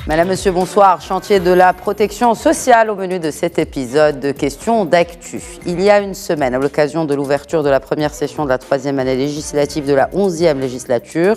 Madame, Monsieur, bonsoir. Chantier de la protection sociale au menu de cet épisode de Questions d'actu. Il y a une semaine, à l'occasion de l'ouverture de la première session de la 3e année législative de la 11e législature,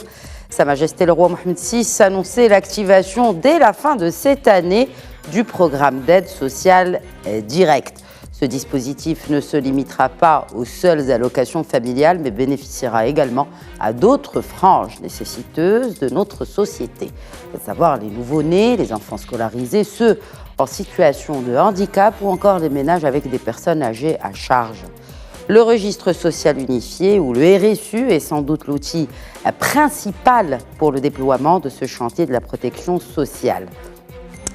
Sa Majesté le roi Mohamed VI annonçait l'activation dès la fin de cette année du programme d'aide sociale directe. Ce dispositif ne se limitera pas aux seules allocations familiales, mais bénéficiera également à d'autres franges nécessiteuses de notre société, à savoir les nouveau-nés, les enfants scolarisés, ceux en situation de handicap ou encore les ménages avec des personnes âgées à charge. Le registre social unifié, ou le RSU, est sans doute l'outil principal pour le déploiement de ce chantier de la protection sociale.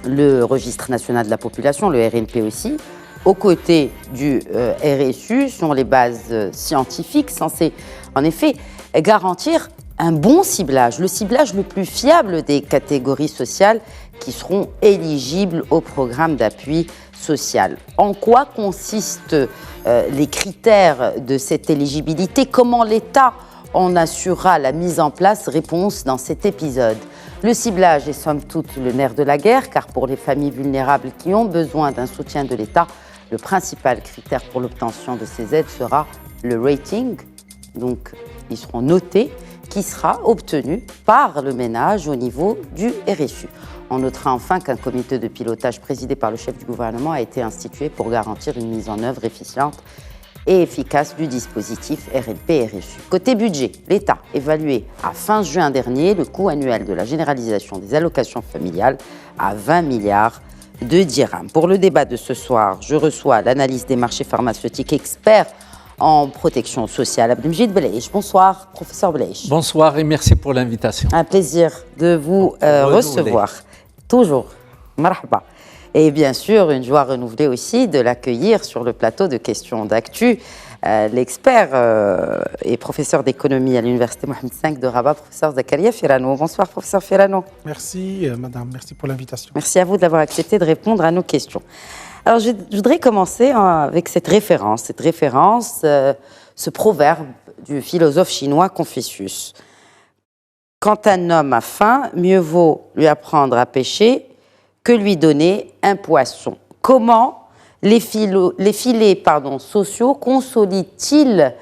Le registre national de la population, le RNP aussi, aux côtés du RSU, sont les bases scientifiques censées, en effet, garantir un bon ciblage, le ciblage le plus fiable des catégories sociales qui seront éligibles au programme d'appui social. En quoi consistent les critères de cette éligibilité? Comment l'État en assurera la mise en place? Réponse dans cet épisode. Le ciblage est somme toute le nerf de la guerre, car pour les familles vulnérables qui ont besoin d'un soutien de l'État, le principal critère pour l'obtention de ces aides sera le rating, donc ils seront notés, qui sera obtenu par le ménage au niveau du RSU. On notera enfin qu'un comité de pilotage présidé par le chef du gouvernement a été institué pour garantir une mise en œuvre efficiente et efficace du dispositif RNP-RSU. Côté budget, l'État évaluait à fin juin dernier le coût annuel de la généralisation des allocations familiales à 20 milliards de dirhams. Pour le débat de ce soir, je reçois l'analyste des marchés pharmaceutiques expert en protection sociale, Abdelmjid Beleiche. Bonsoir, professeur Beleiche. Bonsoir et merci pour l'invitation. Un plaisir de vous recevoir. Toujours. Marhaba. Et bien sûr, une joie renouvelée aussi de l'accueillir sur le plateau de Questions d'actu, l'expert et professeur d'économie à l'Université Mohamed V de Rabat, professeur Zakaria Firano. Bonsoir, professeur Firano. Merci, madame. Merci pour l'invitation. Merci à vous d'avoir accepté de répondre à nos questions. Alors, je voudrais commencer avec cette référence, ce proverbe du philosophe chinois Confucius. Quand un homme a faim, mieux vaut lui apprendre à pêcher que lui donner un poisson. Comment les filets sociaux consolident-ils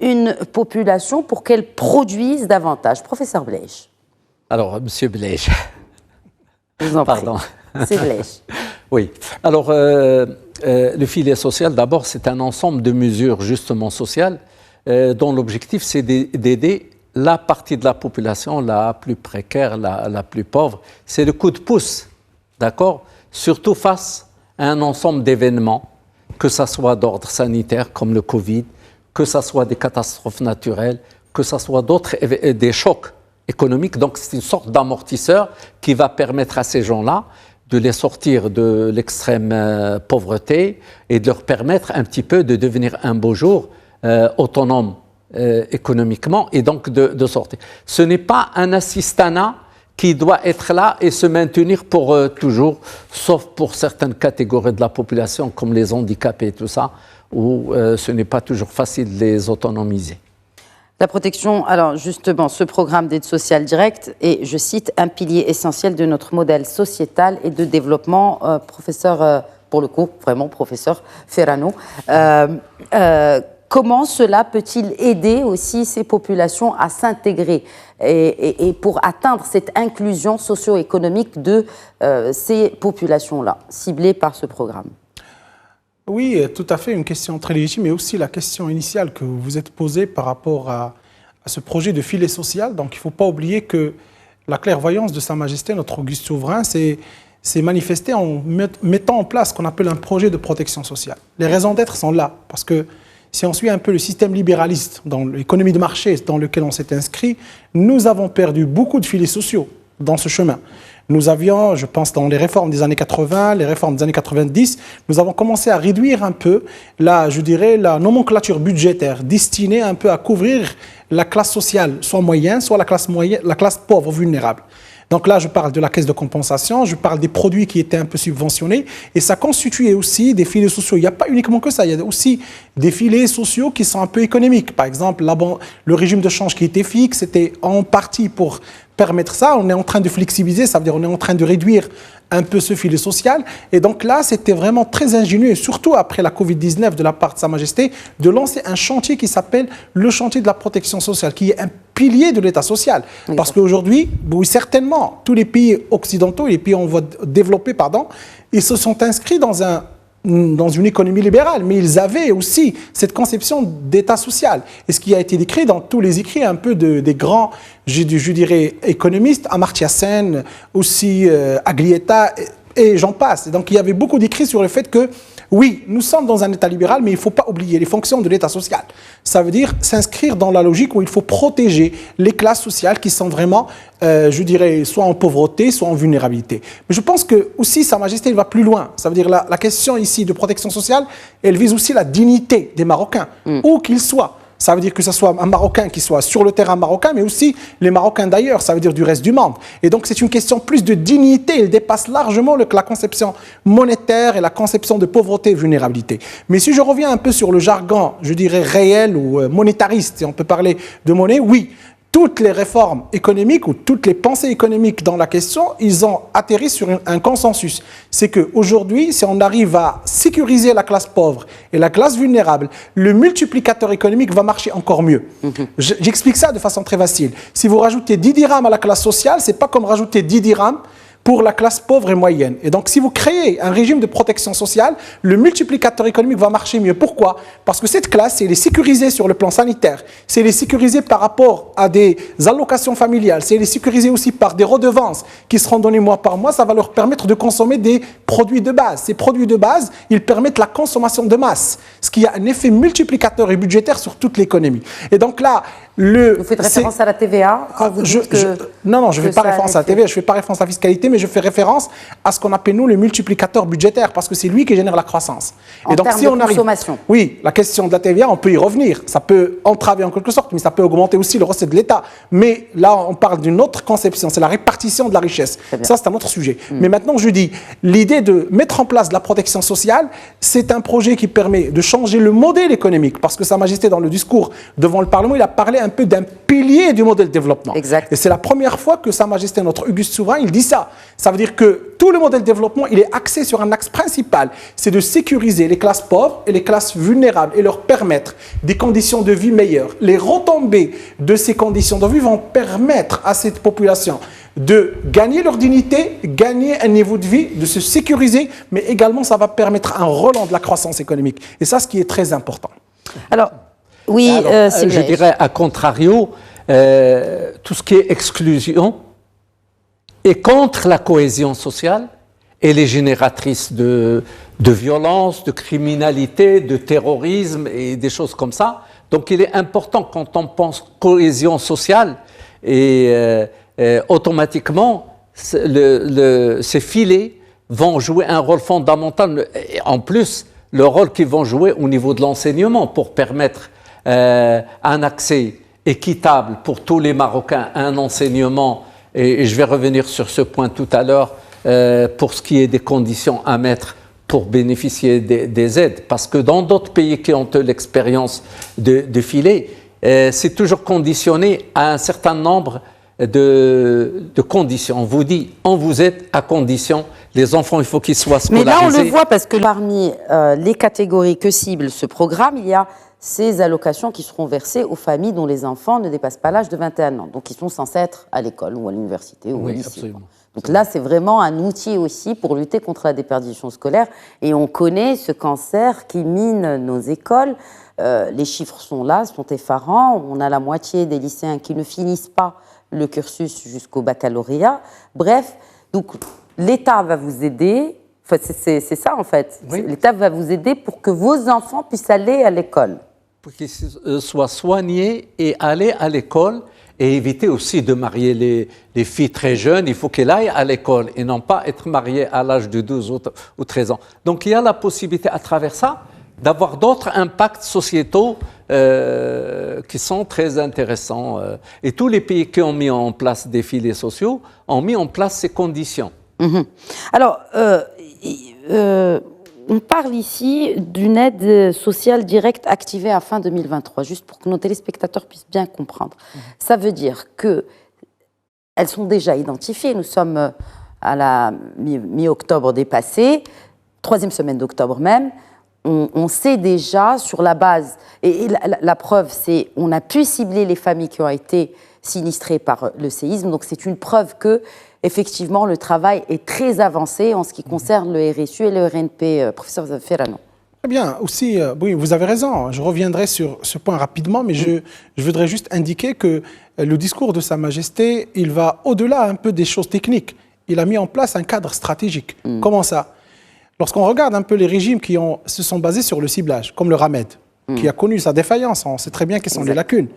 une population pour qu'elle produise davantage? Professeur Beleiche. Alors, monsieur Beleiche. Je vous en prie. Pardon. C'est Beleiche. Oui. Alors, le filet social, d'abord, c'est un ensemble de mesures justement sociales dont l'objectif, c'est d'aider la partie de la population la plus précaire, la plus pauvre. C'est le coup de pouce, d'accord? Surtout face à un ensemble d'événements, que ce soit d'ordre sanitaire comme le Covid, que ce soit des catastrophes naturelles, que ce soit des chocs économiques. Donc, c'est une sorte d'amortisseur qui va permettre à ces gens-là de les sortir de l'extrême pauvreté et de leur permettre un petit peu de devenir un beau jour autonomes économiquement et donc de sortir. Ce n'est pas un assistanat qui doit être là et se maintenir pour toujours, sauf pour certaines catégories de la population comme les handicapés et tout ça, où ce n'est pas toujours facile de les autonomiser. La protection, alors justement, ce programme d'aide sociale directe est, je cite, un pilier essentiel de notre modèle sociétal et de développement. Professeur, pour le coup, vraiment professeur Firano, comment cela peut-il aider aussi ces populations à s'intégrer et pour atteindre cette inclusion socio-économique de ces populations-là, ciblées par ce programme? Oui, tout à fait, une question très légitime, mais aussi la question initiale que vous vous êtes posée par rapport à ce projet de filet social. Donc, il ne faut pas oublier que la clairvoyance de Sa Majesté, notre auguste souverain, s'est manifestée en mettant en place ce qu'on appelle un projet de protection sociale. Les raisons d'être sont là, parce que si on suit un peu le système libéraliste dans l'économie de marché dans lequel on s'est inscrit, nous avons perdu beaucoup de filets sociaux dans ce chemin. Nous avions, je pense, dans les réformes des années 80, les réformes des années 90, nous avons commencé à réduire un peu, la nomenclature budgétaire destinée un peu à couvrir la classe sociale, soit moyenne, soit la classe pauvre, vulnérable. Donc là, je parle de la caisse de compensation, je parle des produits qui étaient un peu subventionnés, et ça constituait aussi des filets sociaux. Il n'y a pas uniquement que ça, il y a aussi des filets sociaux qui sont un peu économiques. Par exemple, le régime de change qui était fixe, c'était en partie pour permettre ça. On est en train de flexibiliser, ça veut dire on est en train de réduire un peu ce filet social. Et donc là, c'était vraiment très ingénieux, et surtout après la Covid-19 de la part de Sa Majesté, de lancer un chantier qui s'appelle le chantier de la protection sociale, qui est un pilier de l'État social. Oui. Parce qu'aujourd'hui, oui, certainement, tous les pays occidentaux, les pays en voie développés, ils se sont inscrits dans une économie libérale, mais ils avaient aussi cette conception d'État social. Et ce qui a été décrit dans tous les écrits un peu des grands, je dirais, économistes, Amartya Sen, aussi Aglietta, et j'en passe. Et donc il y avait beaucoup d'écrits sur le fait que, oui, nous sommes dans un État libéral, mais il ne faut pas oublier les fonctions de l'État social. Ça veut dire s'inscrire dans la logique où il faut protéger les classes sociales qui sont vraiment, je dirais, soit en pauvreté, soit en vulnérabilité. Mais je pense que aussi Sa Majesté, il va plus loin. Ça veut dire la question ici de protection sociale, elle vise aussi la dignité des Marocains, où qu'ils soient. Ça veut dire que ce soit un Marocain qui soit sur le terrain marocain, mais aussi les Marocains d'ailleurs, ça veut dire du reste du monde. Et donc c'est une question plus de dignité, elle dépasse largement la conception monétaire et la conception de pauvreté et vulnérabilité. Mais si je reviens un peu sur le jargon, je dirais réel ou monétariste, si on peut parler de monnaie, oui, toutes les réformes économiques ou toutes les pensées économiques dans la question, ils ont atterri sur un consensus. C'est qu'aujourd'hui, si on arrive à sécuriser la classe pauvre et la classe vulnérable, le multiplicateur économique va marcher encore mieux. J'explique ça de façon très facile. Si vous rajoutez 10 dirhams à la classe sociale, c'est pas comme rajouter 10 dirhams pour la classe pauvre et moyenne. Et donc, si vous créez un régime de protection sociale, le multiplicateur économique va marcher mieux. Pourquoi? Parce que cette classe, elle est sécurisée sur le plan sanitaire. Si elle est sécurisée par rapport à des allocations familiales, si elle est sécurisée aussi par des redevances qui seront données mois par mois, ça va leur permettre de consommer des produits de base. Ces produits de base, ils permettent la consommation de masse, ce qui a un effet multiplicateur et budgétaire sur toute l'économie. Et donc là, vous faites référence à la TVA quand vous dites Non, je ne fais pas référence à la TVA, je ne fais pas référence à la fiscalité, mais je fais référence à ce qu'on appelle, nous, le multiplicateur budgétaire, parce que c'est lui qui génère la croissance. En termes de consommation. Oui, la question de la TVA, on peut y revenir. Ça peut entraver en quelque sorte, mais ça peut augmenter aussi le recette de l'État. Mais là, on parle d'une autre conception, c'est la répartition de la richesse. Ça, c'est un autre sujet. Mais maintenant, je dis, l'idée de mettre en place de la protection sociale, c'est un projet qui permet de changer le modèle économique, parce que Sa Majesté, dans le discours devant le Parlement, il a parlé un peu d'un pilier du modèle de développement. Exact. Et c'est la première fois que Sa Majesté, notre auguste souverain, il dit ça. Ça veut dire que tout le modèle de développement, il est axé sur un axe principal, c'est de sécuriser les classes pauvres et les classes vulnérables et leur permettre des conditions de vie meilleures. Les retombées de ces conditions de vie vont permettre à cette population de gagner leur dignité, gagner un niveau de vie, de se sécuriser, mais également ça va permettre un relance de la croissance économique. Et ça, ce qui est très important. Alors, oui, je dirais, à contrario, tout ce qui est exclusion est contre la cohésion sociale et les génératrices de violence, de criminalité, de terrorisme et des choses comme ça. Donc il est important quand on pense cohésion sociale et automatiquement ces filets vont jouer un rôle fondamental. Et en plus, le rôle qu'ils vont jouer au niveau de l'enseignement pour permettre un accès équitable pour tous les Marocains à un enseignement, et je vais revenir sur ce point tout à l'heure, pour ce qui est des conditions à mettre pour bénéficier des aides, parce que dans d'autres pays qui ont l'expérience de filet, c'est toujours conditionné à un certain nombre de conditions. On vous dit, on vous aide à condition, les enfants, il faut qu'ils soient scolarisés. Mais là, on le voit parce que parmi les catégories que cible ce programme, il y a ces allocations qui seront versées aux familles dont les enfants ne dépassent pas l'âge de 21 ans, donc qui sont censés être à l'école ou à l'université ou au lycée. Absolument. Donc là, c'est vraiment un outil aussi pour lutter contre la déperdition scolaire. Et on connaît ce cancer qui mine nos écoles. Les chiffres sont là, sont effarants. On a la moitié des lycéens qui ne finissent pas le cursus jusqu'au baccalauréat. Bref, donc l'État va vous aider. Enfin, c'est ça en fait. Oui. L'État va vous aider pour que vos enfants puissent aller à l'école. Pour qu'ils soient soignés et aller à l'école. Et éviter aussi de marier les filles très jeunes. Il faut qu'elles aillent à l'école et non pas être mariées à l'âge de 12 ou 13 ans. Donc il y a la possibilité à travers ça d'avoir d'autres impacts sociétaux qui sont très intéressants. Et tous les pays qui ont mis en place des filets sociaux ont mis en place ces conditions. Mmh. Alors, on parle ici d'une aide sociale directe activée à fin 2023, juste pour que nos téléspectateurs puissent bien comprendre. Ça veut dire que elles sont déjà identifiées. Nous sommes à la mi-octobre dépassée, 3e semaine d'octobre même. On sait déjà sur la base, et la preuve, c'est on a pu cibler les familles qui ont été sinistrées par le séisme. Donc c'est une preuve que, effectivement, le travail est très avancé en ce qui concerne le RSU et le RNP. Professeur Ferrano. Très bien. Aussi, oui, vous avez raison. Je reviendrai sur ce point rapidement, mais je voudrais juste indiquer que le discours de Sa Majesté, il va au-delà un peu des choses techniques. Il a mis en place un cadre stratégique. Comment ça ? Lorsqu'on regarde un peu les régimes qui se sont basés sur le ciblage, comme le Ramed, qui a connu sa défaillance, on sait très bien quelles sont les lacunes.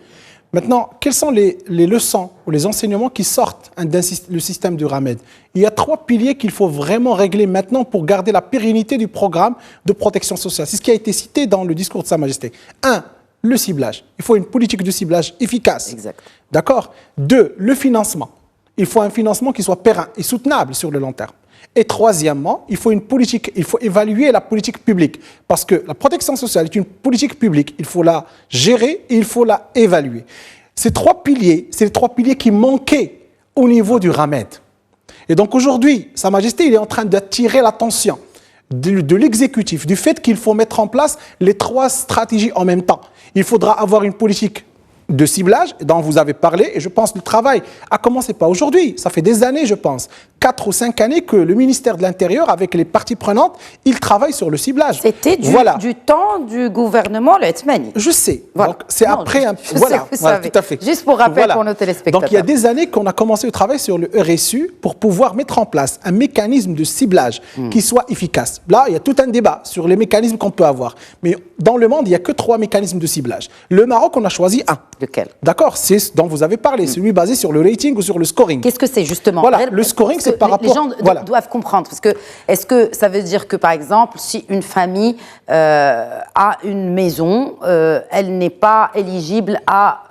Maintenant, quelles sont les leçons ou les enseignements qui sortent le système du Ramed ? Il y a 3 piliers qu'il faut vraiment régler maintenant pour garder la pérennité du programme de protection sociale. C'est ce qui a été cité dans le discours de Sa Majesté. 1, le ciblage. Il faut une politique de ciblage efficace. Exact. D'accord ? 2, le financement. Il faut un financement qui soit périn et soutenable sur le long terme. Et troisièmement, il faut évaluer la politique publique. Parce que la protection sociale est une politique publique. Il faut la gérer et il faut la évaluer. Ces 3 piliers, c'est les 3 piliers qui manquaient au niveau du Ramed. Et donc aujourd'hui, Sa Majesté, il est en train d'attirer l'attention de l'exécutif, du fait qu'il faut mettre en place les 3 stratégies en même temps. Il faudra avoir une politique de ciblage dont vous avez parlé, et je pense que le travail a commencé pas aujourd'hui, ça fait des années, je pense, 4 ou 5 années que le ministère de l'Intérieur, avec les parties prenantes, il travaille sur le ciblage. C'était du temps du gouvernement Le Hetmani. Je sais. Voilà. Donc c'est après un... Voilà, tout à fait. Juste pour rappel pour nos téléspectateurs. Donc il y a des années qu'on a commencé le travail sur le RSU pour pouvoir mettre en place un mécanisme de ciblage qui soit efficace. Là, il y a tout un débat sur les mécanismes qu'on peut avoir. Mais dans le monde, il n'y a que 3 mécanismes de ciblage. Le Maroc, on a choisi un. Lequel ? D'accord, c'est ce dont vous avez parlé, celui basé sur le rating ou sur le scoring. Qu'est-ce que c'est justement ? Voilà, le scoring, c'est par rapport... Les gens doivent comprendre. Parce que, est-ce que ça veut dire que, par exemple, si une famille a une maison, elle n'est pas éligible à...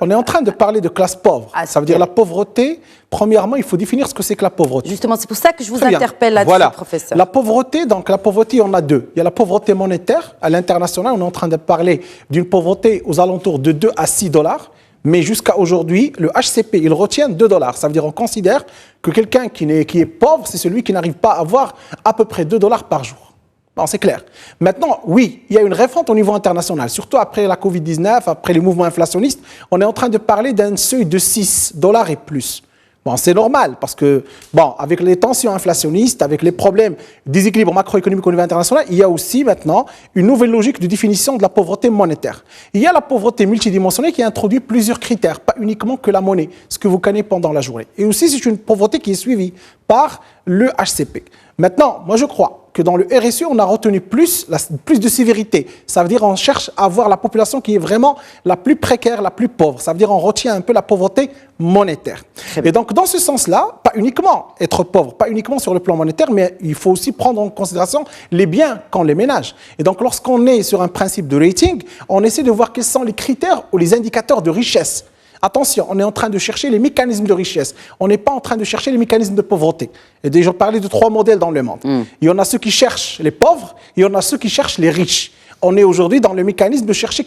On est en train de parler de classe pauvre. Ça veut dire la pauvreté. Premièrement, il faut définir ce que c'est que la pauvreté. Justement, c'est pour ça que je vous interpelle là-dessus, professeur. La pauvreté, donc la pauvreté, on a 2. Il y a la pauvreté monétaire. À l'international, on est en train de parler d'une pauvreté aux alentours de 2 à 6 dollars. Mais jusqu'à aujourd'hui, le HCP, il retient 2 dollars. Ça veut dire qu'on considère que quelqu'un qui est pauvre, c'est celui qui n'arrive pas à avoir à peu près 2 dollars par jour. Bon, c'est clair. Maintenant, oui, il y a une refonte au niveau international, surtout après la Covid-19, après les mouvements inflationnistes. On est en train de parler d'un seuil de 6 dollars et plus. Bon, c'est normal parce que, bon, avec les tensions inflationnistes, avec les problèmes déséquilibre macroéconomique au niveau international, il y a aussi maintenant une nouvelle logique de définition de la pauvreté monétaire. Il y a la pauvreté multidimensionnelle qui introduit plusieurs critères, pas uniquement que la monnaie, ce que vous gagnez pendant la journée. Et aussi, c'est une pauvreté qui est suivie par le HCP. Maintenant, moi je crois que dans le RSU, on a retenu plus de sévérité. Ça veut dire qu'on cherche à avoir la population qui est vraiment la plus précaire, la plus pauvre. Ça veut dire qu'on retient un peu la pauvreté monétaire. Et donc, dans ce sens-là, pas uniquement être pauvre, pas uniquement sur le plan monétaire, mais il faut aussi prendre en considération les biens qu'on les ménage. Et donc, lorsqu'on est sur un principe de rating, on essaie de voir quels sont les critères ou les indicateurs de richesse. Attention, on est en train de chercher les mécanismes de richesse. On n'est pas en train de chercher les mécanismes de pauvreté. Et déjà, on parlait de 3 modèles dans le monde. Il y en a ceux qui cherchent les pauvres, il y en a ceux qui cherchent les riches. On est aujourd'hui dans le mécanisme de chercher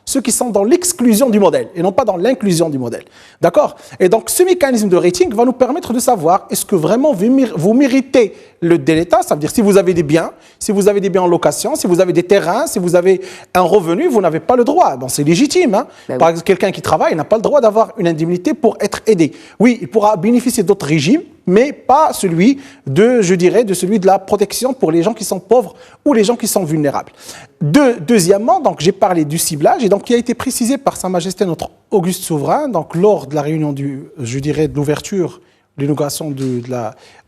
ceux qui sont dans l'exclusion du modèle et non pas dans l'inclusion du modèle. D'accord ? Et donc, ce mécanisme de rating va nous permettre de savoir est-ce que vraiment vous méritez le de l'État, ça veut dire si vous avez des biens en location, si vous avez des terrains, si vous avez un revenu, vous n'avez pas le droit. Bon, c'est légitime. Hein ? Par exemple, quelqu'un qui travaille n'a pas le droit d'avoir une indemnité pour être aidé. Oui, il pourra bénéficier d'autres régimes, mais pas celui de la protection pour les gens qui sont pauvres ou les gens qui sont vulnérables. Deuxièmement, donc j'ai parlé du ciblage et donc qui a été précisé par Sa Majesté notre Auguste Souverain, donc lors de la réunion de l'ouverture, l'inauguration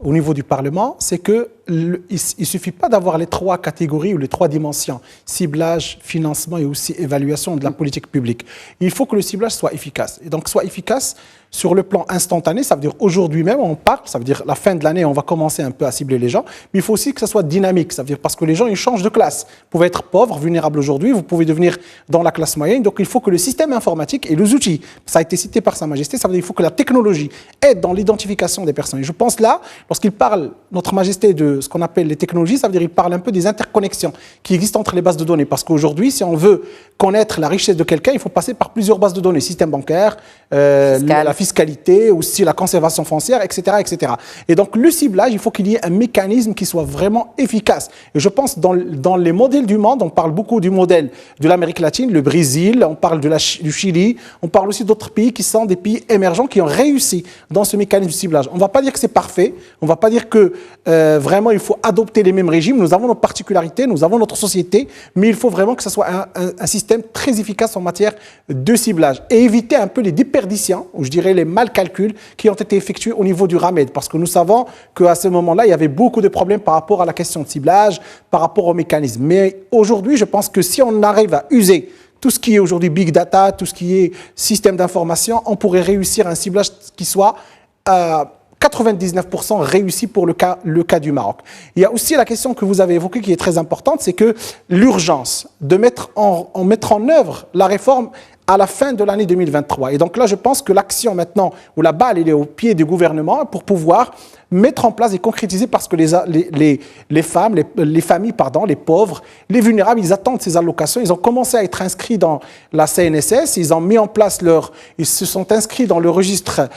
au niveau du Parlement, c'est que il suffit pas d'avoir les 3 catégories ou les 3 dimensions, ciblage, financement et aussi évaluation de la politique publique. Il faut que le ciblage soit efficace. Et donc soit efficace sur le plan instantané, ça veut dire aujourd'hui même on parle, ça veut dire la fin de l'année on va commencer un peu à cibler les gens, mais il faut aussi que ça soit dynamique, ça veut dire parce que les gens ils changent de classe. Vous pouvez être pauvre, vulnérable aujourd'hui, vous pouvez devenir dans la classe moyenne, donc il faut que le système informatique et les outils, ça a été cité par Sa Majesté, ça veut dire qu'il faut que la technologie aide dans l'identification des personnes. Et je pense là, lorsqu'il parle, Notre Majesté, de ce qu'on appelle les technologies, ça veut dire qu'il parle un peu des interconnexions qui existent entre les bases de données, parce qu'aujourd'hui, si on veut connaître la richesse de quelqu'un, il faut passer par plusieurs bases de données, système bancaire, la fiscalité, fiscalité, aussi la conservation foncière, etc., etc. Et donc, le ciblage, il faut qu'il y ait un mécanisme qui soit vraiment efficace. Et je pense dans les modèles du monde, on parle beaucoup du modèle de l'Amérique latine, le Brésil, on parle du Chili, on parle aussi d'autres pays qui sont des pays émergents qui ont réussi dans ce mécanisme de ciblage. On ne va pas dire que c'est parfait, on ne va pas dire que vraiment il faut adopter les mêmes régimes. Nous avons nos particularités, nous avons notre société, mais il faut vraiment que ce soit un système très efficace en matière de ciblage et éviter un peu les déperditions, ou je dirais les mal calculs qui ont été effectués au niveau du RAMED, parce que nous savons qu'à ce moment-là, il y avait beaucoup de problèmes par rapport à la question de ciblage, par rapport au mécanisme. Mais aujourd'hui, je pense que si on arrive à user tout ce qui est aujourd'hui big data, tout ce qui est système d'information, on pourrait réussir un ciblage qui soit 99% réussi pour le cas du Maroc. Il y a aussi la question que vous avez évoquée qui est très importante, c'est que l'urgence de mettre en œuvre la réforme à la fin de l'année 2023. Et donc là, je pense que l'action maintenant, où la balle elle est au pied du gouvernement pour pouvoir mettre en place et concrétiser, parce que les femmes, les familles, les pauvres, les vulnérables, ils attendent ces allocations. Ils ont commencé à être inscrits dans la CNSS, ils ont mis en place ils se sont inscrits dans le registre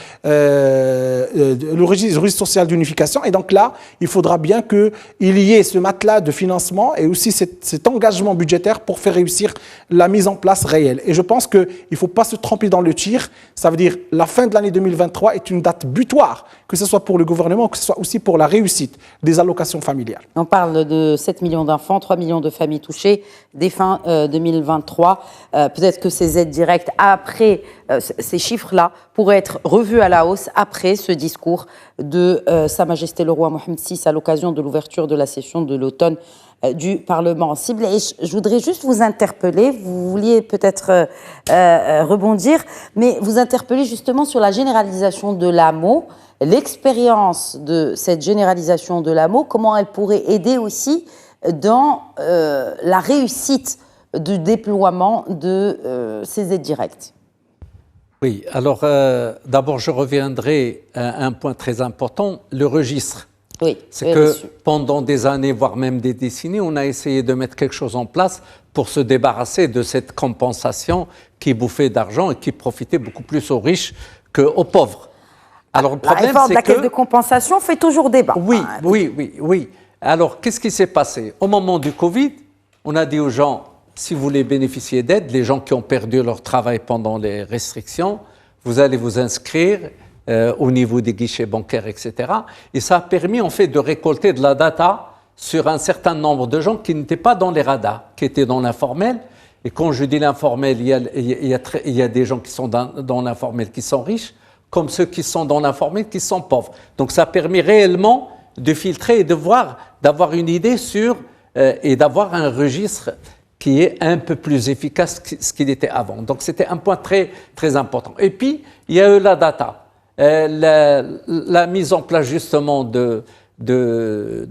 social d'unification. Et donc là, il faudra bien qu'il y ait ce matelas de financement et aussi cet engagement budgétaire pour faire réussir la mise en place réelle. Et je pense qu'il ne faut pas se tromper dans le tir. Ça veut dire la fin de l'année 2023 est une date butoir, que ce soit pour le gouvernement, que ce soit aussi pour la réussite des allocations familiales. On parle de 7 millions d'enfants, 3 millions de familles touchées dès fin 2023. Peut-être que ces aides directes, après ces chiffres-là, pourraient être revus à la hausse après ce discours de Sa Majesté le Roi Mohammed VI à l'occasion de l'ouverture de la session de l'automne du Parlement cible. Et je voudrais juste vous interpeller, vous vouliez peut-être rebondir, mais vous interpeller justement sur la généralisation de l'AMO, l'expérience de cette généralisation de l'AMO, comment elle pourrait aider aussi dans la réussite du déploiement de ces aides directes. Oui, alors d'abord je reviendrai à un point très important, le registre. Oui, c'est que pendant des années, voire même des décennies, on a essayé de mettre quelque chose en place pour se débarrasser de cette compensation qui bouffait d'argent et qui profitait beaucoup plus aux riches qu'aux pauvres. Alors, le problème, la réforme de la caisse de compensation fait toujours débat. Oui. Alors, qu'est-ce qui s'est passé? Au moment du Covid, on a dit aux gens, si vous voulez bénéficier d'aide, les gens qui ont perdu leur travail pendant les restrictions, vous allez vous inscrire au niveau des guichets bancaires, etc. Et ça a permis, en fait, de récolter de la data sur un certain nombre de gens qui n'étaient pas dans les radars, qui étaient dans l'informel. Et quand je dis l'informel, il y a des gens qui sont dans l'informel qui sont riches, comme ceux qui sont dans l'informel qui sont pauvres. Donc ça a permis réellement de filtrer et d'avoir une idée sur et d'avoir un registre qui est un peu plus efficace que ce qu'il était avant. Donc c'était un point très, très important. Et puis, il y a eu la data. La mise en place justement de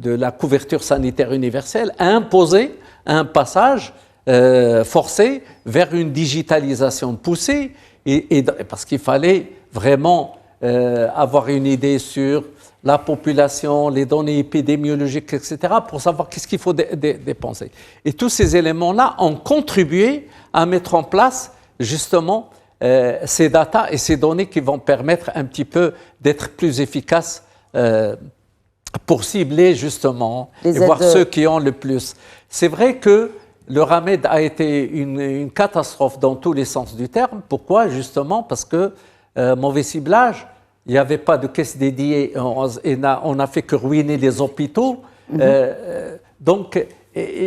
la couverture sanitaire universelle a imposé un passage forcé vers une digitalisation poussée, parce qu'il fallait vraiment avoir une idée sur la population, les données épidémiologiques, etc., pour savoir qu'est-ce qu'il faut dépenser. Et tous ces éléments-là ont contribué à mettre en place justement ces datas et ces données qui vont permettre un petit peu d'être plus efficaces pour cibler justement et voir ceux qui ont le plus. C'est vrai que le RAMED a été une catastrophe dans tous les sens du terme. Pourquoi? Justement parce que mauvais ciblage, il n'y avait pas de caisse dédiée, on n'a fait que ruiner les hôpitaux. Donc,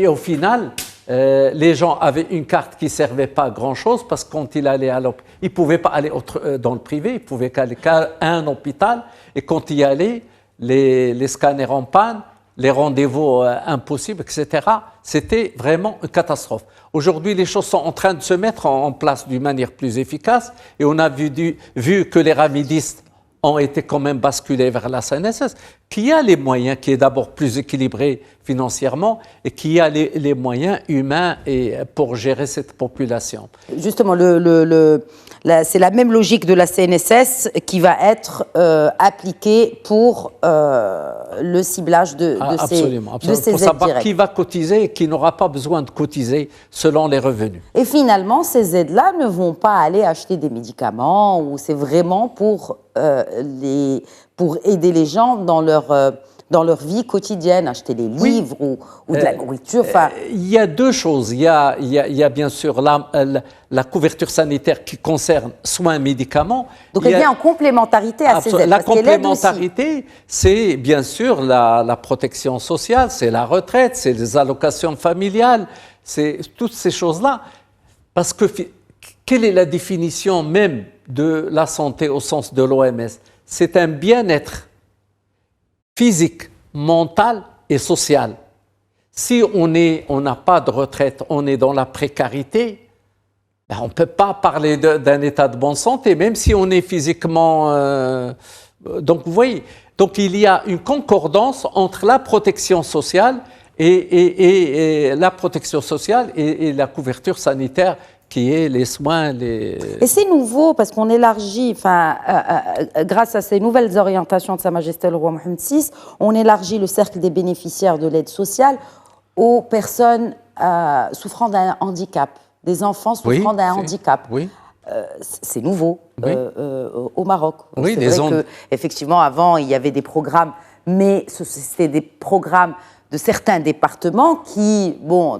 au final, les gens avaient une carte qui ne servait pas à grand-chose parce que quand il allait à l'hôpital, il ne pouvait pas aller dans le privé, il ne pouvait qu'aller qu'à un hôpital. Et quand il y allait, les scanners en panne, les rendez-vous impossibles, etc. C'était vraiment une catastrophe. Aujourd'hui, les choses sont en train de se mettre en place d'une manière plus efficace et on a vu que les ramidistes ont été quand même basculés vers la CNSS. qui a les moyens, qui est d'abord plus équilibré financièrement et qui a les moyens humains pour gérer cette population. Justement, c'est la même logique de la CNSS qui va être appliquée pour le ciblage de ces aides directes. Il faut savoir qui va cotiser et qui n'aura pas besoin de cotiser selon les revenus. Et finalement, ces aides-là ne vont pas aller acheter des médicaments, ou c'est vraiment pour aider les gens dans leur vie quotidienne, acheter des livres ou de la nourriture. Il y a deux choses. Il y a bien sûr la couverture sanitaire qui concerne soins, médicaments. Donc il y a une complémentarité à ces aides. La complémentarité, c'est bien sûr la protection sociale, c'est la retraite, c'est les allocations familiales, c'est toutes ces choses-là. Parce que quelle est la définition même de la santé au sens de l'OMS? C'est un bien-être physique, mental et social. Si on n'a pas de retraite, on est dans la précarité, on ne peut pas parler d'un état de bonne santé, même si on est physiquement... donc, vous voyez, donc il y a une concordance entre la protection sociale et la protection sociale et la couverture sanitaire qui est les soins. Et c'est nouveau parce qu'on élargit, grâce à ces nouvelles orientations de Sa Majesté le Roi Mohammed VI, on élargit le cercle des bénéficiaires de l'aide sociale aux personnes souffrant d'un handicap, des enfants souffrant d'un handicap. Oui. C'est nouveau au Maroc. Oui, c'est vrai qu'effectivement, avant, il y avait des programmes, mais c'était des programmes de certains départements qui,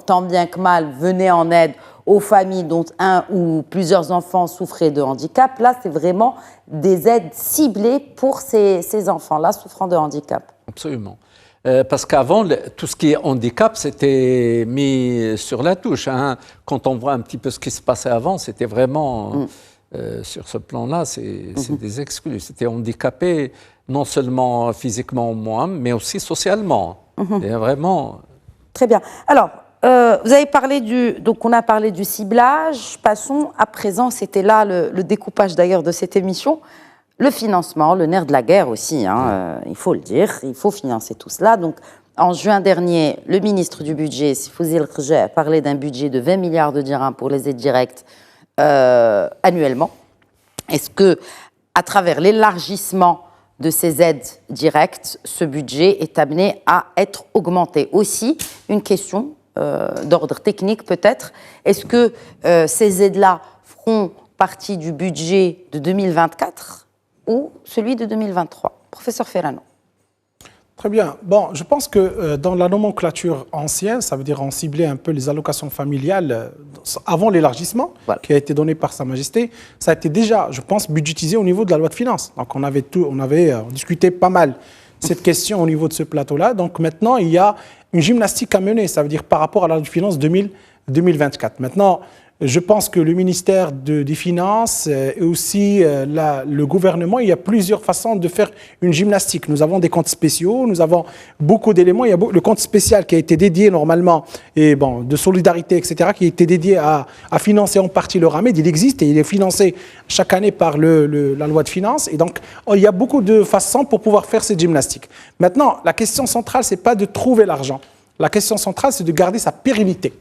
tant bien que mal, venaient en aide aux familles dont un ou plusieurs enfants souffraient de handicap. Là, c'est vraiment des aides ciblées pour ces enfants-là souffrant de handicap. Absolument. Parce qu'avant, tout ce qui est handicap, c'était mis sur la touche. Quand on voit un petit peu ce qui se passait avant, c'était vraiment, sur ce plan-là, c'est des exclus. C'était handicapé, non seulement physiquement, mais aussi socialement. Et vraiment... Très bien. Alors, vous avez parlé donc on a parlé du ciblage. Passons à présent, c'était là le découpage d'ailleurs de cette émission, le financement, le nerf de la guerre aussi, il faut le dire, il faut financer tout cela. Donc, en juin dernier, le ministre du budget, Fouzi El Kherja, a parlé d'un budget de 20 milliards de dirhams pour les aides directes annuellement. Est-ce que, à travers l'élargissement de ces aides directes, ce budget est amené à être augmenté? Aussi, une question d'ordre technique peut-être, est-ce que ces aides-là feront partie du budget de 2024 ou celui de 2023? Professeur Ferrano. Très bien. Je pense que dans la nomenclature ancienne, ça veut dire on ciblait un peu les allocations familiales avant l'élargissement qui a été donné par Sa Majesté. Ça a été déjà, je pense, budgétisé au niveau de la loi de finances. Donc on avait discuté pas mal cette question au niveau de ce plateau-là. Donc maintenant, il y a une gymnastique à mener, ça veut dire par rapport à la loi de finances 2024. Maintenant, je pense que le ministère des Finances et aussi le gouvernement, il y a plusieurs façons de faire une gymnastique. Nous avons des comptes spéciaux, nous avons beaucoup d'éléments. Il y a le compte spécial qui a été dédié normalement, de solidarité, etc., qui a été dédié à financer en partie le RAMED. Il existe et il est financé chaque année par la loi de finances. Et donc, il y a beaucoup de façons pour pouvoir faire cette gymnastique. Maintenant, la question centrale, ce n'est pas de trouver l'argent. La question centrale, c'est de garder sa pérennité.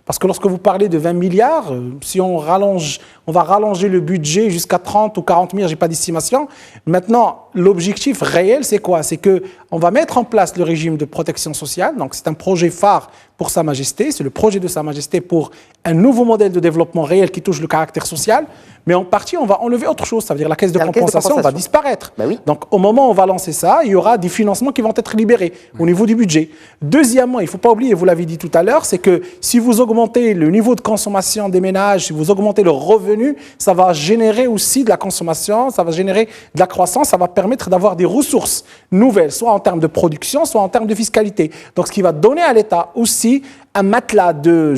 Parce que lorsque vous parlez de 20 milliards, si on va rallonger le budget jusqu'à 30 ou 40 milliards, je n'ai pas d'estimation. Maintenant, l'objectif réel, c'est quoi? C'est qu'on va mettre en place le régime de protection sociale. Donc, c'est un projet phare pour Sa Majesté. C'est le projet de Sa Majesté pour un nouveau modèle de développement réel qui touche le caractère social. Mais en partie, on va enlever autre chose. Ça veut dire la caisse de compensation va disparaître. Oui. Donc, au moment où on va lancer ça, il y aura des financements qui vont être libérés au niveau du budget. Deuxièmement, il ne faut pas oublier, vous l'avez dit tout à l'heure, c'est que si vous augmentez le niveau de consommation des ménages, si vous augmentez le revenu, ça va générer aussi de la consommation, ça va générer de la croissance, ça va permettre d'avoir des ressources nouvelles, soit en termes de production, soit en termes de fiscalité. Donc, ce qui va donner à l'État aussi un matelas de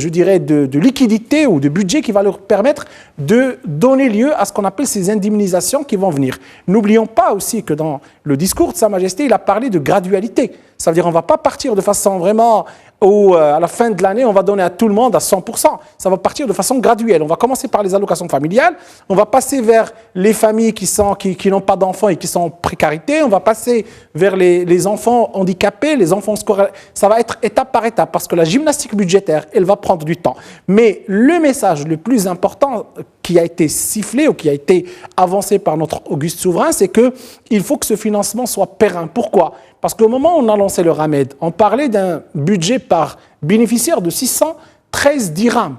liquidité ou de budget qui va leur permettre de donner lieu à ce qu'on appelle ces indemnisations qui vont venir. N'oublions pas aussi que dans le discours de Sa Majesté, il a parlé de gradualité. Ça veut dire qu'on ne va pas partir de façon vraiment où à la fin de l'année, on va donner à tout le monde à 100%. Ça va partir de façon graduelle. On va commencer par les allocations familiales, on va passer vers les familles qui n'ont pas d'enfants et qui sont en précarité, on va passer vers les enfants handicapés, les enfants scolaires. Ça va être étape par étape parce que la gymnastique budgétaire, elle va prendre du temps. Mais le message le plus important qui a été sifflé ou qui a été avancé par notre auguste souverain, c'est qu'il faut que ce financement soit périn. Pourquoi ? Parce qu'au moment où on a lancé le RAMED, on parlait d'un budget par bénéficiaire de 613 dirhams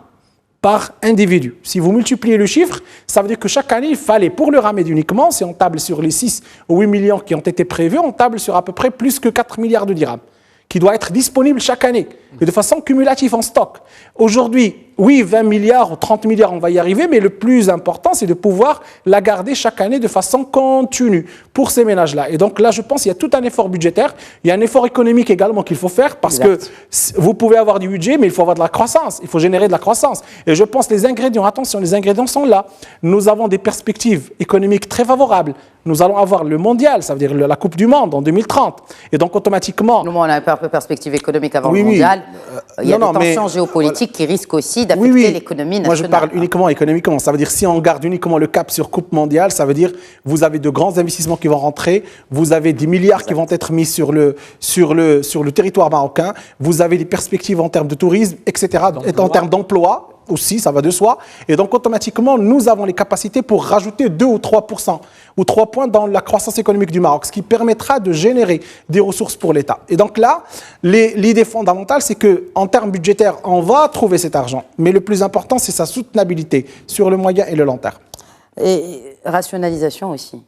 par individu. Si vous multipliez le chiffre, ça veut dire que chaque année, il fallait, pour le RAMED uniquement, si on table sur les 6 ou 8 millions qui ont été prévus, on table sur à peu près plus que 4 milliards de dirhams, qui doit être disponible chaque année, et de façon cumulative en stock. Aujourd'hui, oui, 20 milliards ou 30 milliards, on va y arriver, mais le plus important, c'est de pouvoir la garder chaque année de façon continue pour ces ménages-là. Et donc là, je pense qu'il y a tout un effort budgétaire, il y a un effort économique également qu'il faut faire, parce que vous pouvez avoir du budget, mais il faut avoir de la croissance, il faut générer de la croissance. Et je pense que les ingrédients, attention, les ingrédients sont là. Nous avons des perspectives économiques très favorables. Nous allons avoir le mondial, ça veut dire la Coupe du Monde en 2030. Et donc automatiquement... Nous, on a un peu perspective économique avant le mondial. Il y a des tensions géopolitiques qui risquent aussi d'affecter l'économie nationale. Moi, je parle uniquement économiquement. Ça veut dire si on garde uniquement le cap sur Coupe mondiale, ça veut dire vous avez de grands investissements qui vont rentrer, vous avez des milliards qui vont être mis sur le territoire marocain, vous avez des perspectives en termes de tourisme, etc., et en termes d'emploi aussi, ça va de soi. Et donc, automatiquement, nous avons les capacités pour rajouter 2 ou 3% ou 3 points dans la croissance économique du Maroc, ce qui permettra de générer des ressources pour l'État. Et donc là, l'idée fondamentale, c'est qu'en termes budgétaires, on va trouver cet argent. Mais le plus important, c'est sa soutenabilité sur le moyen et le long terme. Et rationalisation aussi.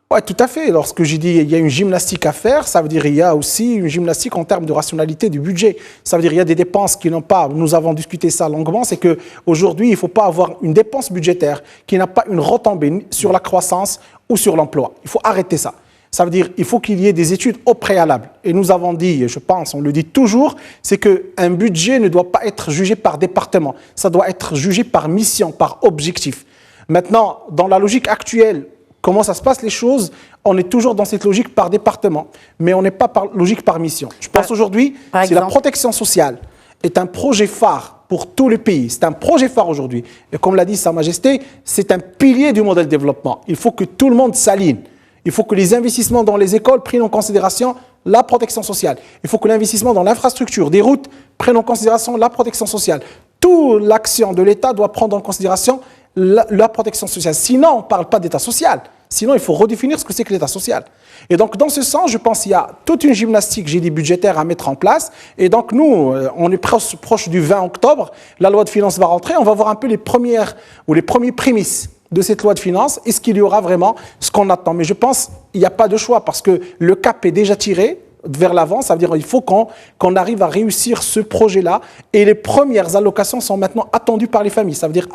Oui, tout à fait. Lorsque j'ai dit il y a une gymnastique à faire, ça veut dire il y a aussi une gymnastique en termes de rationalité du budget. Ça veut dire il y a des dépenses qui n'ont pas, nous avons discuté ça longuement, c'est qu'aujourd'hui, il ne faut pas avoir une dépense budgétaire qui n'a pas une retombée sur la croissance ou sur l'emploi. Il faut arrêter ça. Ça veut dire qu'il faut qu'il y ait des études au préalable. Et nous avons dit, je pense, on le dit toujours, c'est qu'un budget ne doit pas être jugé par département. Ça doit être jugé par mission, par objectif. Maintenant, dans la logique actuelle, comment ça se passe les choses, on est toujours dans cette logique par département, mais on n'est pas par logique par mission. Je pense aujourd'hui, si la protection sociale est un projet phare pour tout le pays, c'est un projet phare aujourd'hui, et comme l'a dit Sa Majesté, c'est un pilier du modèle de développement. Il faut que tout le monde s'aligne. Il faut que les investissements dans les écoles prennent en considération la protection sociale. Il faut que l'investissement dans l'infrastructure des routes prenne en considération la protection sociale. Toute l'action de l'État doit prendre en considération la protection sociale. Sinon, on ne parle pas d'État social. Sinon, il faut redéfinir ce que c'est que l'État social. Et donc, dans ce sens, je pense qu'il y a toute une gymnastique, j'ai dit, budgétaire à mettre en place. Et donc, nous, on est proche du 20 octobre. La loi de finances va rentrer. On va voir un peu les premiers prémices de cette loi de finances. Est-ce qu'il y aura vraiment ce qu'on attend? Mais je pense qu'il n'y a pas de choix parce que le cap est déjà tiré vers l'avant, ça veut dire qu'il faut qu'on arrive à réussir ce projet-là et les premières allocations sont maintenant attendues par les familles. Ça veut dire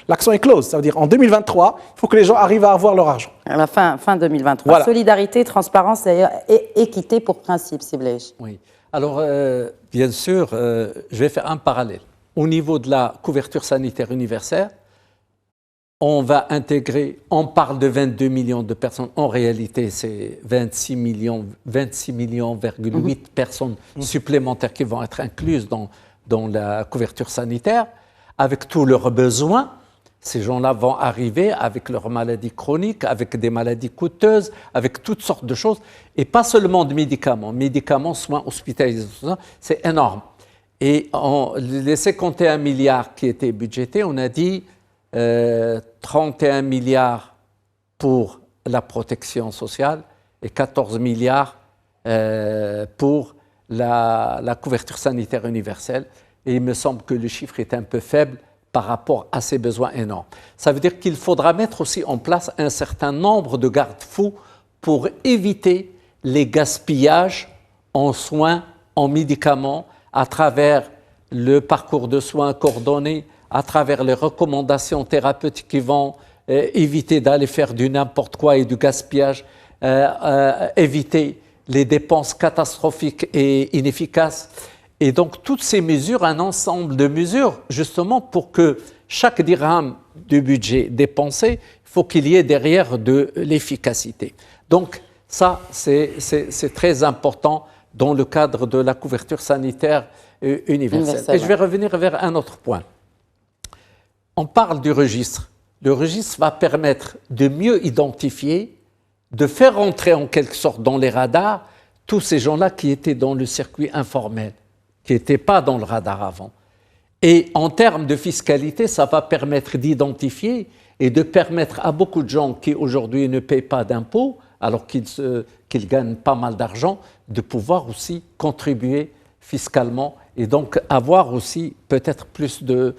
l'action est close, ça veut dire en 2023, il faut que les gens arrivent à avoir leur argent. À la fin 2023. Voilà. Solidarité, transparence et équité pour principe, Siblej. Oui. Alors, bien sûr, je vais faire un parallèle. Au niveau de la couverture sanitaire universelle, on va intégrer, on parle de 22 millions de personnes. En réalité, c'est 26 millions, 8 personnes supplémentaires qui vont être incluses dans la couverture sanitaire. Avec tous leurs besoins, ces gens-là vont arriver avec leurs maladies chroniques, avec des maladies coûteuses, avec toutes sortes de choses. Et pas seulement de médicaments, soins hospitalisés, c'est énorme. Et les 51 milliards qui étaient budgétés, on a dit 31 milliards pour la protection sociale et 14 milliards pour la couverture sanitaire universelle. Et il me semble que le chiffre est un peu faible par rapport à ces besoins énormes. Ça veut dire qu'il faudra mettre aussi en place un certain nombre de garde-fous pour éviter les gaspillages en soins, en médicaments, à travers le parcours de soins coordonné, à travers les recommandations thérapeutiques qui vont éviter d'aller faire du n'importe quoi et du gaspillage, éviter les dépenses catastrophiques et inefficaces. Et donc, toutes ces mesures, un ensemble de mesures, justement, pour que chaque dirham du budget dépensé, il faut qu'il y ait derrière de l'efficacité. Donc, ça, c'est très important dans le cadre de la couverture sanitaire universelle. Et je vais revenir vers un autre point. On parle du registre. Le registre va permettre de mieux identifier, de faire entrer en quelque sorte dans les radars tous ces gens-là qui étaient dans le circuit informel, qui n'étaient pas dans le radar avant. Et en termes de fiscalité, ça va permettre d'identifier et de permettre à beaucoup de gens qui aujourd'hui ne payent pas d'impôts, alors qu'ils gagnent pas mal d'argent, de pouvoir aussi contribuer fiscalement et donc avoir aussi peut-être plus de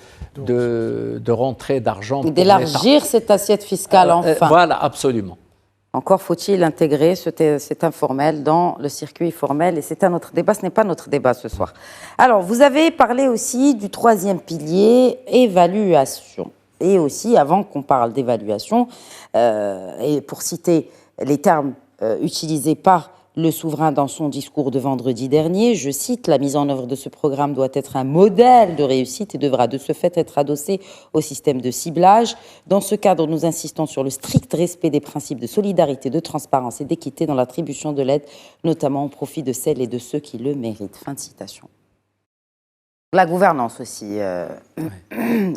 rentrée d'argent. D'élargir cette assiette fiscale enfin. Voilà, absolument. Encore faut-il intégrer cet informel dans le circuit formel, et c'est un autre débat, ce n'est pas notre débat ce soir. Alors, vous avez parlé aussi du troisième pilier, évaluation. Et aussi, avant qu'on parle d'évaluation, et pour citer les termes utilisés par le souverain dans son discours de vendredi dernier, je cite, « La mise en œuvre de ce programme doit être un modèle de réussite et devra de ce fait être adossée au système de ciblage. Dans ce cadre, nous insistons sur le strict respect des principes de solidarité, de transparence et d'équité dans l'attribution de l'aide, notamment au profit de celles et de ceux qui le méritent. » Fin de citation. La gouvernance aussi.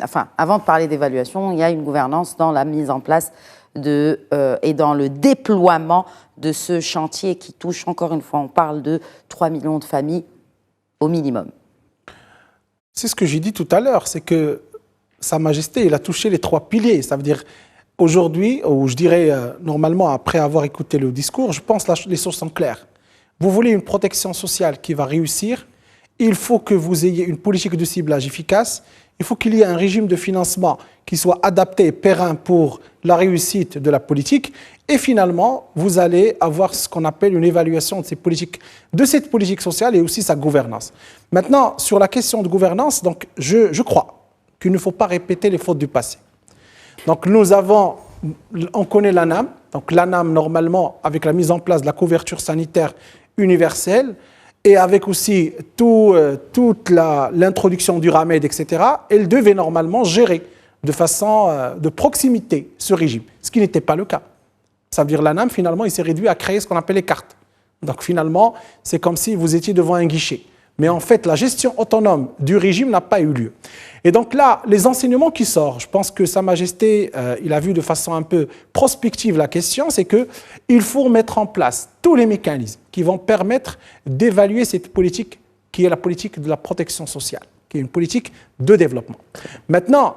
Enfin, avant de parler d'évaluation, il y a une gouvernance dans la mise en place et dans le déploiement de ce chantier qui touche, encore une fois, on parle de 3 millions de familles au minimum. C'est ce que j'ai dit tout à l'heure, c'est que Sa Majesté, il a touché les 3 piliers. Ça veut dire, aujourd'hui, ou je dirais normalement, après avoir écouté le discours, je pense que les choses sont claires. Vous voulez une protection sociale qui va réussir, il faut que vous ayez une politique de ciblage efficace, il faut qu'il y ait un régime de financement qui soit adapté et périn pour la réussite de la politique. Et finalement, vous allez avoir ce qu'on appelle une évaluation de cette politique sociale et aussi sa gouvernance. Maintenant, sur la question de gouvernance, donc, je crois qu'il ne faut pas répéter les fautes du passé. Donc on connaît l'ANAM. Donc l'ANAM, normalement, avec la mise en place de la couverture sanitaire universelle, et avec aussi toute l'introduction du RAMED, etc., elle devait normalement gérer de façon de proximité ce régime, ce qui n'était pas le cas. Ça veut dire l'ANAM, finalement, il s'est réduit à créer ce qu'on appelle les cartes. Donc finalement, c'est comme si vous étiez devant un guichet. Mais en fait, la gestion autonome du régime n'a pas eu lieu. Et donc là, les enseignements qui sortent, je pense que Sa Majesté, il a vu de façon un peu prospective la question, c'est qu'il faut mettre en place tous les mécanismes qui vont permettre d'évaluer cette politique qui est la politique de la protection sociale, qui est une politique de développement. Maintenant,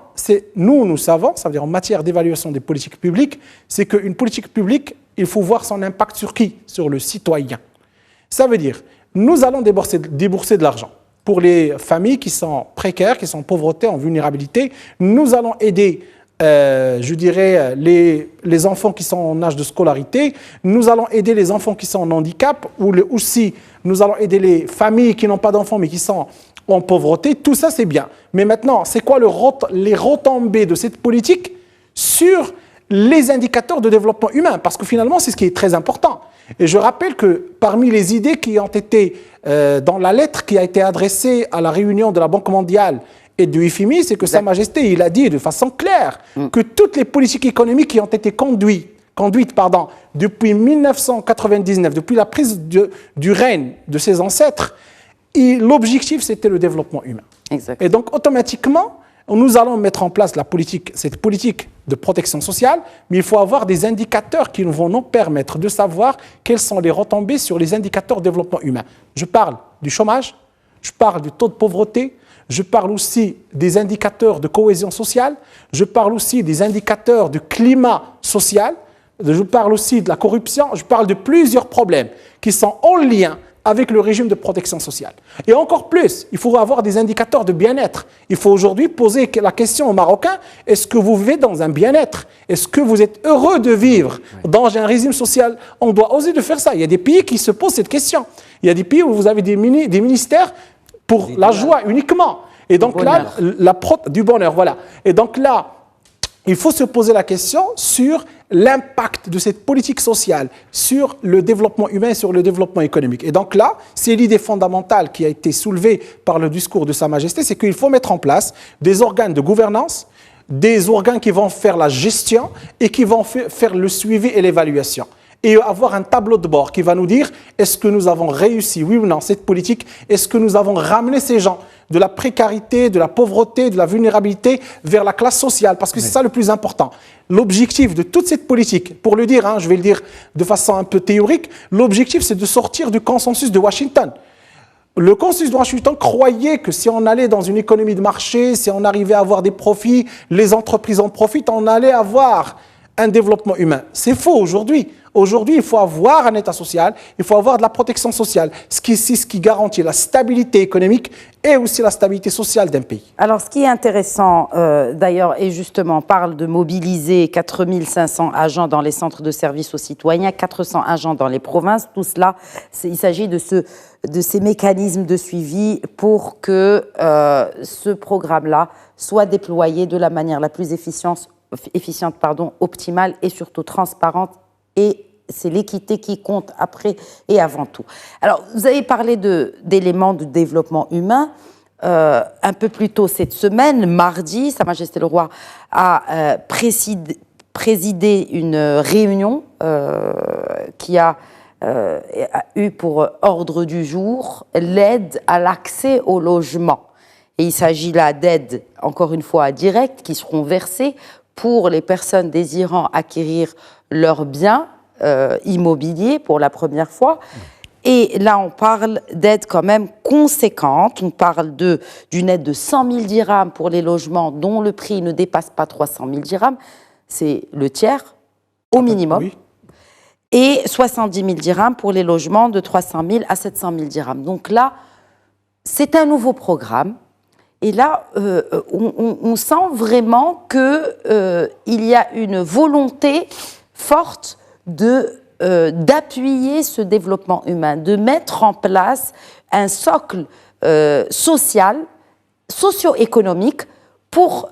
nous savons, ça veut dire en matière d'évaluation des politiques publiques, c'est qu'une politique publique, il faut voir son impact sur qui? Sur le citoyen. Ça veut dire, nous allons débourser de l'argent pour les familles qui sont précaires, qui sont en pauvreté, en vulnérabilité. Nous allons aider, je dirais, les enfants qui sont en âge de scolarité. Nous allons aider les enfants qui sont en handicap, ou aussi nous allons aider les familles qui n'ont pas d'enfants mais qui sont en pauvreté. Tout ça, c'est bien. Mais maintenant, c'est quoi les retombées de cette politique sur les indicateurs de développement humain? Parce que finalement, c'est ce qui est très important. Et je rappelle que parmi les idées qui ont été dans la lettre qui a été adressée à la réunion de la Banque mondiale et du FMI, c'est que Sa Majesté, il a dit de façon claire que toutes les politiques économiques qui ont été conduites depuis 1999, depuis la prise du règne de ses ancêtres, l'objectif, c'était le développement humain. Exact. Et donc, automatiquement, nous allons mettre en place cette politique de protection sociale, mais il faut avoir des indicateurs qui vont nous permettre de savoir quelles sont les retombées sur les indicateurs de développement humain. Je parle du chômage, je parle du taux de pauvreté, je parle aussi des indicateurs de cohésion sociale, je parle aussi des indicateurs de climat social, je parle aussi de la corruption, je parle de plusieurs problèmes qui sont en lien avec le régime de protection sociale. Et encore plus, il faut avoir des indicateurs de bien-être. Il faut aujourd'hui poser la question aux Marocains, est-ce que vous vivez dans un bien-être? Est-ce que vous êtes heureux de vivre dans un régime social? On doit oser de faire ça. Il y a des pays qui se posent cette question. Il y a des pays où vous avez des ministères pour la joie uniquement. Et donc là, du bonheur, voilà. Et donc là, il faut se poser la question sur l'impact de cette politique sociale sur le développement humain et sur le développement économique. Et donc là, c'est l'idée fondamentale qui a été soulevée par le discours de Sa Majesté, c'est qu'il faut mettre en place des organes de gouvernance, des organes qui vont faire la gestion et qui vont faire le suivi et l'évaluation. et avoir un tableau de bord qui va nous dire est-ce que nous avons réussi, oui ou non, cette politique, est-ce que nous avons ramené ces gens de la précarité, de la pauvreté, de la vulnérabilité vers la classe sociale, parce que c'est ça le plus important. L'objectif de toute cette politique, pour le dire, je vais le dire de façon un peu théorique, l'objectif c'est de sortir du consensus de Washington. Le consensus de Washington croyait que si on allait dans une économie de marché, si on arrivait à avoir des profits, les entreprises en profitent, on allait avoir un développement humain. C'est faux aujourd'hui. Aujourd'hui, il faut avoir un État social, il faut avoir de la protection sociale, ce qui garantit la stabilité économique et aussi la stabilité sociale d'un pays. Alors, ce qui est intéressant, d'ailleurs, et justement, on parle de mobiliser 4500 agents dans les centres de services aux citoyens, 400 agents dans les provinces. Tout cela, il s'agit de ces mécanismes de suivi pour que ce programme-là soit déployé de la manière la plus efficiente, optimale et surtout transparente. Et c'est l'équité qui compte après et avant tout. Alors, vous avez parlé d'éléments de développement humain. Un peu plus tôt cette semaine, mardi, Sa Majesté le Roi a présidé une réunion qui a eu pour ordre du jour l'aide à l'accès au logement. Et il s'agit là d'aides, encore une fois, directes, qui seront versées pour les personnes désirant acquérir leurs biens immobiliers pour la première fois. Et là, on parle d'aides quand même conséquentes. On parle d'une aide de 100 000 dirhams pour les logements dont le prix ne dépasse pas 300 000 dirhams. C'est le tiers au minimum. Oui. Et 70 000 dirhams pour les logements de 300 000 à 700 000 dirhams. Donc là, c'est un nouveau programme. Et là, on sent vraiment qu'il y a une volonté forte d'appuyer ce développement humain, de mettre en place un socle social, socio-économique pour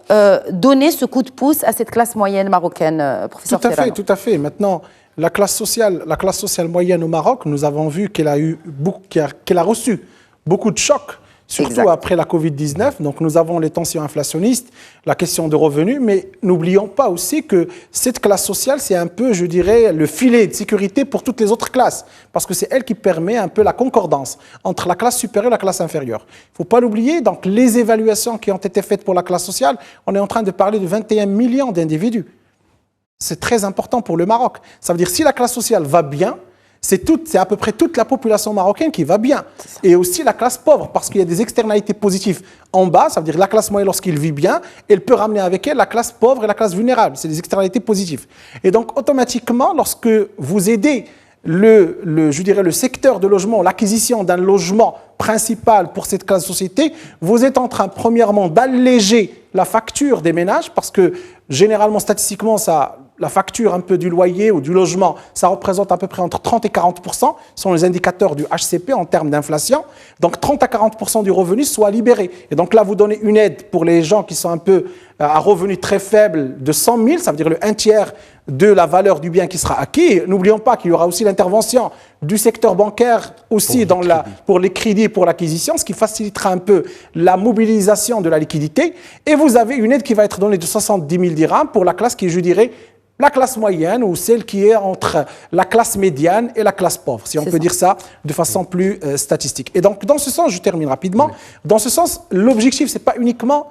donner ce coup de pouce à cette classe moyenne marocaine, professeur Ferrano. Tout à fait. Maintenant, la classe sociale moyenne au Maroc, nous avons vu qu'elle a reçu beaucoup de chocs. Surtout après la Covid-19, donc nous avons les tensions inflationnistes, la question de revenus, mais n'oublions pas aussi que cette classe sociale, c'est un peu, je dirais, le filet de sécurité pour toutes les autres classes, parce que c'est elle qui permet un peu la concordance entre la classe supérieure et la classe inférieure. Il ne faut pas l'oublier, donc les évaluations qui ont été faites pour la classe sociale, on est en train de parler de 21 millions d'individus. C'est très important pour le Maroc. Ça veut dire si la classe sociale va bien, c'est à peu près toute la population marocaine qui va bien. Et aussi la classe pauvre, parce qu'il y a des externalités positives en bas, ça veut dire la classe moyenne, lorsqu'il vit bien, elle peut ramener avec elle la classe pauvre et la classe vulnérable. C'est des externalités positives. Et donc, automatiquement, lorsque vous aidez le secteur de logement, l'acquisition d'un logement principal pour cette classe de société, vous êtes en train, premièrement, d'alléger la facture des ménages, parce que généralement, statistiquement, la facture un peu du loyer ou du logement, ça représente à peu près entre 30 et 40%, sont les indicateurs du HCP en termes d'inflation. Donc 30 à 40% du revenu soit libéré. Et donc là, vous donnez une aide pour les gens qui sont un peu à revenu très faible de 100 000, ça veut dire le 1/3 de la valeur du bien qui sera acquis. N'oublions pas qu'il y aura aussi l'intervention du secteur bancaire aussi pour les crédits et pour l'acquisition, ce qui facilitera un peu la mobilisation de la liquidité. Et vous avez une aide qui va être donnée de 70 000 dirhams pour la classe qui est, je dirais, la classe moyenne ou celle qui est entre la classe médiane et la classe pauvre, si on peut dire ça de façon plus statistique. Et donc, dans ce sens, je termine rapidement, dans ce sens, l'objectif, c'est pas uniquement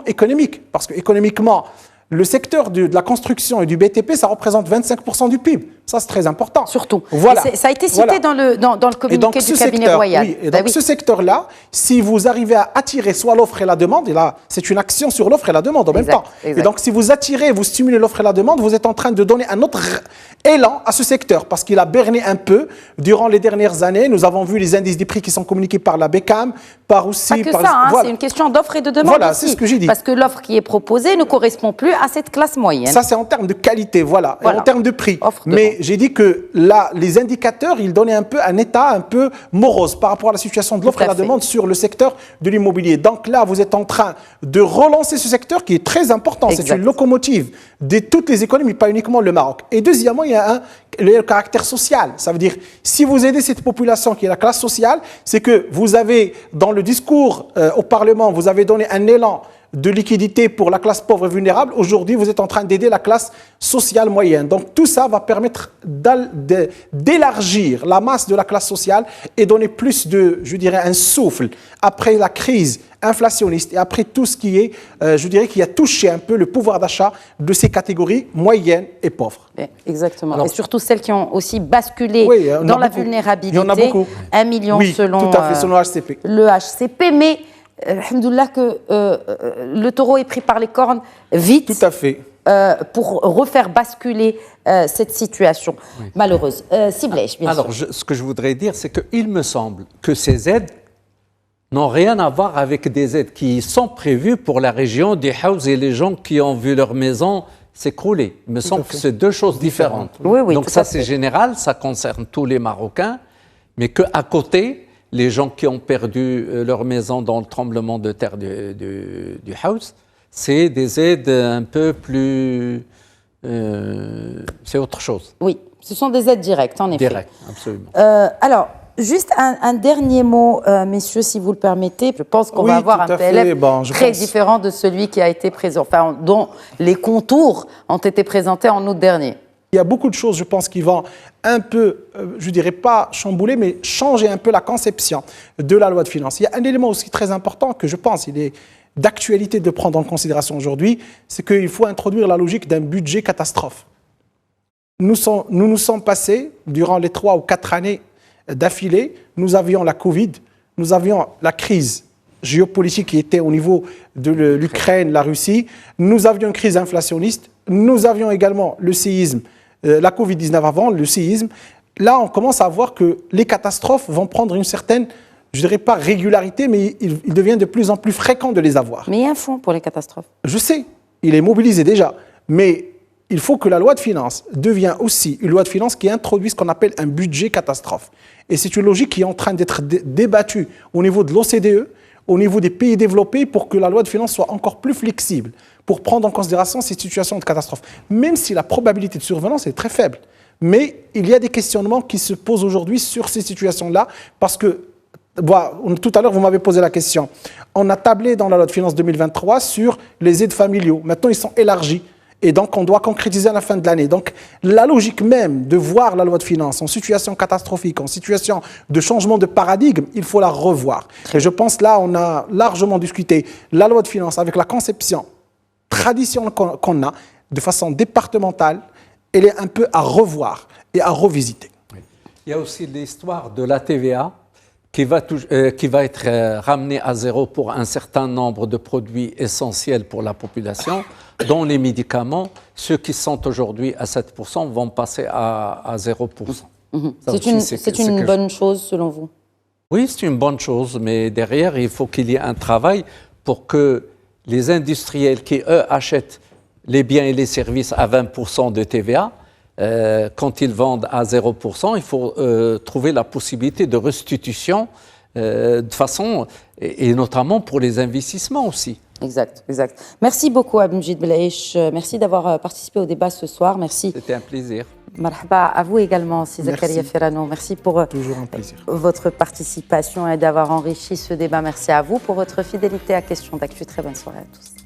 économique, parce que économiquement, le secteur de la construction et du BTP, ça représente 25% du PIB. Ça, c'est très important. Surtout. Voilà. Ça a été cité dans le communiqué du cabinet royal. Oui. Et donc, ce secteur-là, si vous arrivez à attirer soit l'offre et la demande, et là, c'est une action sur l'offre et la demande en même temps. Et donc, si vous attirez, vous stimulez l'offre et la demande, vous êtes en train de donner un autre élan à ce secteur, parce qu'il a berné un peu durant les dernières années. Nous avons vu les indices des prix qui sont communiqués par la BECAM, par aussi... Pas que ça, c'est une question d'offre et de demande Voilà, aussi, c'est ce que j'ai dit. Parce que l'offre qui est proposée ne correspond plus à cette classe moyenne. Ça, c'est en termes de qualité, voilà. Et en termes de prix. Mais j'ai dit que là, les indicateurs, ils donnaient un peu un état un peu morose par rapport à la situation de l'offre et la demande sur le secteur de l'immobilier. Donc là, vous êtes en train de relancer ce secteur qui est très important. C'est une locomotive de toutes les économies, pas uniquement le Maroc. Et deuxièmement, il y a le caractère social. Ça veut dire, si vous aidez cette population qui est la classe sociale, c'est que vous avez, dans le discours au Parlement, vous avez donné un élan de liquidité pour la classe pauvre et vulnérable. Aujourd'hui, vous êtes en train d'aider la classe sociale moyenne. Donc tout ça va permettre d'élargir la masse de la classe sociale et donner plus de, je dirais, un souffle après la crise inflationniste et après tout ce qui est, je dirais, qui a touché un peu le pouvoir d'achat de ces catégories moyennes et pauvres. Exactement. Alors, et surtout celles qui ont aussi basculé dans la vulnérabilité. Il y en a beaucoup. 1 million selon, tout à fait, selon le HCP. Le HCP, mais alhamdoulilah que le taureau est pris par les cornes vite. Tout à fait. Pour refaire basculer cette situation malheureuse. Siblech, bien sûr. Alors, ce que je voudrais dire, c'est qu'il me semble que ces aides n'ont rien à voir avec des aides qui sont prévues pour la région des Haouss et les gens qui ont vu leur maison s'écrouler. Il me semble que c'est deux choses différentes. Oui, donc ça, c'est général, ça concerne tous les Marocains, mais qu'à côté, les gens qui ont perdu leur maison dans le tremblement de terre du Haouss, c'est des aides un peu plus... c'est autre chose. Oui, ce sont des aides directes, en effet. Directes, absolument. Alors, juste un dernier mot, messieurs, si vous le permettez. Je pense qu'on va avoir un PLF très différent de celui qui a été présent, enfin, dont les contours ont été présentés en août dernier. Il y a beaucoup de choses, je pense, qui vont un peu, je ne dirais pas chambouler, mais changer un peu la conception de la loi de finances. Il y a un élément aussi très important que je pense, il est d'actualité de prendre en considération aujourd'hui, c'est qu'il faut introduire la logique d'un budget catastrophe. Nous nous sommes passés, durant les 3 ou 4 années d'affilée, nous avions la Covid, nous avions la crise géopolitique qui était au niveau de l'Ukraine, la Russie, nous avions une crise inflationniste, nous avions également le séisme, la Covid-19 avant, le séisme. Là, on commence à voir que les catastrophes vont prendre une certaine, je ne dirais pas régularité, mais il devient de plus en plus fréquent de les avoir. Mais il y a un fonds pour les catastrophes. Je sais, il est mobilisé déjà, mais il faut que la loi de finances devienne aussi une loi de finances qui introduit ce qu'on appelle un budget catastrophe. Et c'est une logique qui est en train d'être débattue au niveau de l'OCDE, au niveau des pays développés, pour que la loi de finances soit encore plus flexible, pour prendre en considération ces situations de catastrophe. Même si la probabilité de survenance est très faible. Mais il y a des questionnements qui se posent aujourd'hui sur ces situations-là, parce que, tout à l'heure, vous m'avez posé la question. On a tablé dans la loi de finances 2023 sur les aides familiaux. Maintenant, ils sont élargis. Et donc, on doit concrétiser à la fin de l'année. Donc, la logique même de voir la loi de finances en situation catastrophique, en situation de changement de paradigme, il faut la revoir. Et je pense là, on a largement discuté la loi de finances avec la conception traditionnelle qu'on a, de façon départementale, elle est un peu à revoir et à revisiter. Il y a aussi l'histoire de la TVA qui va être ramenée à zéro pour un certain nombre de produits essentiels pour la population, dont les médicaments. Ceux qui sont aujourd'hui à 7% vont passer à 0%. C'est une bonne chose selon vous? Oui, c'est une bonne chose, mais derrière, il faut qu'il y ait un travail pour que les industriels qui, eux, achètent les biens et les services à 20% de TVA, quand ils vendent à 0%, il faut trouver la possibilité de restitution de façon, et notamment pour les investissements aussi. Exact, exact. Merci beaucoup, Abdelmjid Blaïch. Merci d'avoir participé au débat ce soir. Merci. C'était un plaisir. Marhaba à vous également, Zakaria Ferrano. Merci pour votre participation et d'avoir enrichi ce débat. Merci à vous pour votre fidélité à Questions d'Actu. Très bonne soirée à tous.